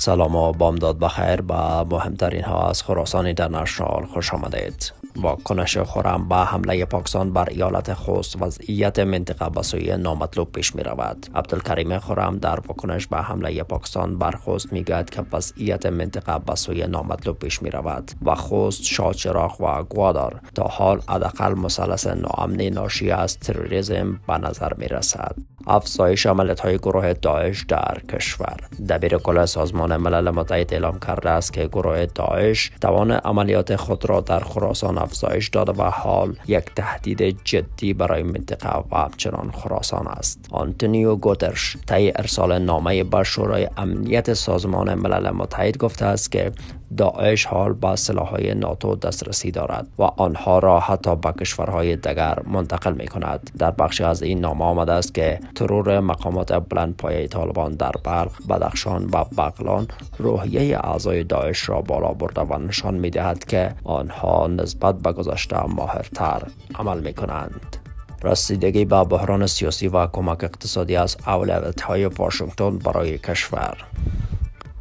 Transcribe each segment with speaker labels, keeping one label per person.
Speaker 1: سلام و بامداد بخیر به مهمترین ها از خراسان اینترنشنال خوش آمدید. واکنش خرم به حمله پاکستان بر ایالت خوست وضعیت منطقه به سوی نامطلوب پیش می رود. عبدالکریم خرم در واکنش به حمله پاکستان بر خوست می گوید که وضعیت منطقه به سوی نامطلوب پیش می رود و خوست، شادچراغ و گوادار تا حال حداقل مثلث ناامنی ناشی از تروریسم به نظر می رسد. افزایش عملیات‌های گروه داعش در کشور. دبیرکل سازمان ملل متحد اعلام کرده است که گروه داعش توان عملیات خود را در خراسان افزایش داده و حال یک تهدید جدی برای منطقه و همچنان خراسان است. آنتونیو گوترش طی ارسال نامه به شورای امنیت سازمان ملل متحد گفته است که داعش حال با سلاح‌های ناتو دسترسی دارد و آنها را حتی به کشورهای دیگر منتقل می کند. در بخشی از این نامه آمده است که ترور مقامات بلندپایه طالبان در بلخ، بدخشان و بغلان روحیه اعضای داعش را بالا برده و نشان می دهد که آنها نسبت به گذشته ماهرتر عمل می کنند. رسیدگی به بحران سیاسی و کمک اقتصادی از اولویت‌های واشنگتن برای کشور.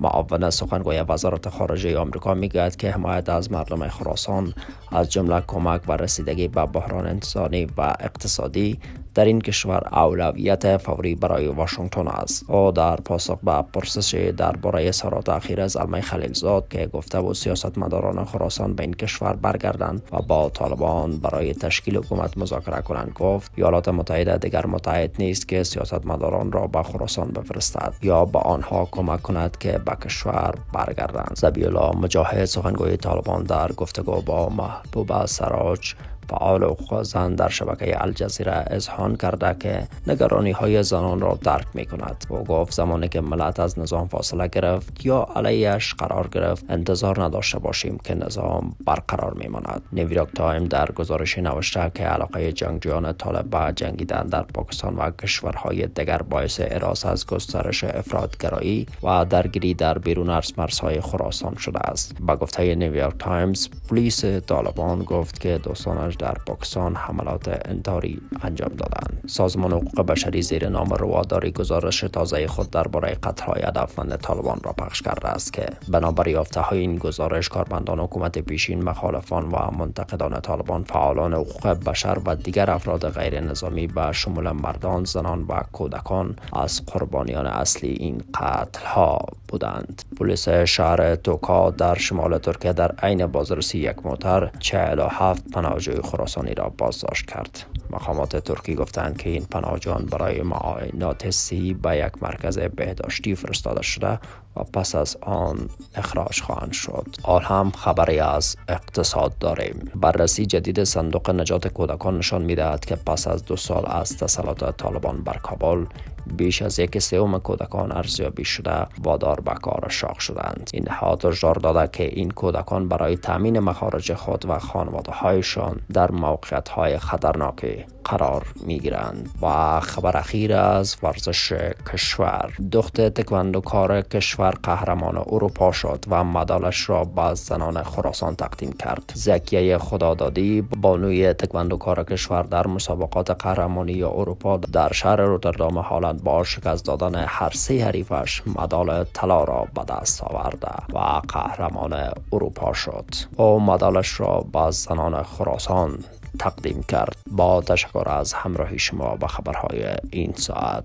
Speaker 1: معاون سخنگوی وزارت خارجه آمریکا میگوید که حمایت از مردم خراسان از جمله کمک و رسیدگی به بحران انسانی و اقتصادی در این کشور اولویت فوری برای واشنگتن است. او در پاسخ به پرسش درباره اظهارات اخیر از زلمه خلیلزاد که گفته بود سیاستمداران خراسان به این کشور برگردند و با طالبان برای تشکیل حکومت مذاکره کنند، گفت ایالات متحده دیگر متعهد نیست که سیاستمداران را به خراسان بفرستد یا به آنها کمک کند که به کشور برگردند. ذبیح‌الله مجاهد سخنگوی طالبان در گفتگو با محبوبه سراج فعال حقوق زن در شبکه الجزیره اذعان کرده که نگرانی های زنان را درک می کند. او گفت زمانی که ملت از نظام فاصله گرفت یا علیهش قرار گرفت انتظار نداشته باشیم که نظام برقرار می ماند. نیویورک تایم در گزارشی نوشته که علاقه جنگجویان طالب به جنگیدن در پاکستان و کشورهای دیگر باعث احراز از گسترش افراطگرایی و درگیری در بیرون از مرزهای خراسان شده است. با گفته نیویورک تایمز، پلیس طالبان گفت که دوستانش در پاکستان حملات انتحاری انجام دادند. سازمان حقوق بشری زیر نام رواداری گزارش تازه خود درباره قتل‌های هدفمند طالبان را پخش کرده است که بنابر یافته‌های این گزارش کارمندان حکومت پیشین، مخالفان و منتقدان طالبان، فعالان حقوق بشر و دیگر افراد غیر نظامی به شمول مردان، زنان و کودکان از قربانیان اصلی این قتل‌ها بودند. پلیس شهر توکا در شمال ترکیه در عین بازرسی یک موتر 47 پناهجوی خراسانی را بازداشت کرد. مقامات ترکی گفتند که این پناهجویان برای معاینات صحی به یک مرکز بهداشتی فرستاده شده و پس از آن اخراج خواهند شد. حال هم خبری از اقتصاد داریم. بررسی جدید صندوق نجات کودکان نشان می‌دهد که پس از 2 سال از تسلط طالبان بر کابل، بیش از 1/3 کودکان ارزیابی شده وادار به کار شاق شدند. این نهاد هشدار داده که این کودکان برای تامین مخارج خود و خانواده‌هایشان در موقعیت‌های خطرناکی قرار می‌گیرند. و خبر اخیر از ورزش کشور. دخت تکواندوکار کشور قهرمان اروپا شد و مدالش را به زنان خراسان تقدیم کرد. زکیه خدادادی، بانوی تکواندوکار کشور، در مسابقات قهرمانی اروپا در شهر روتردام هلند با شکست دادن هر 3 حریفش مدال طلا را به دست آورده و قهرمان اروپا شد. او مدالش را به زنان خراسان تقدیم کرد. با تشکر از همراهی شما به خبرهای این ساعت.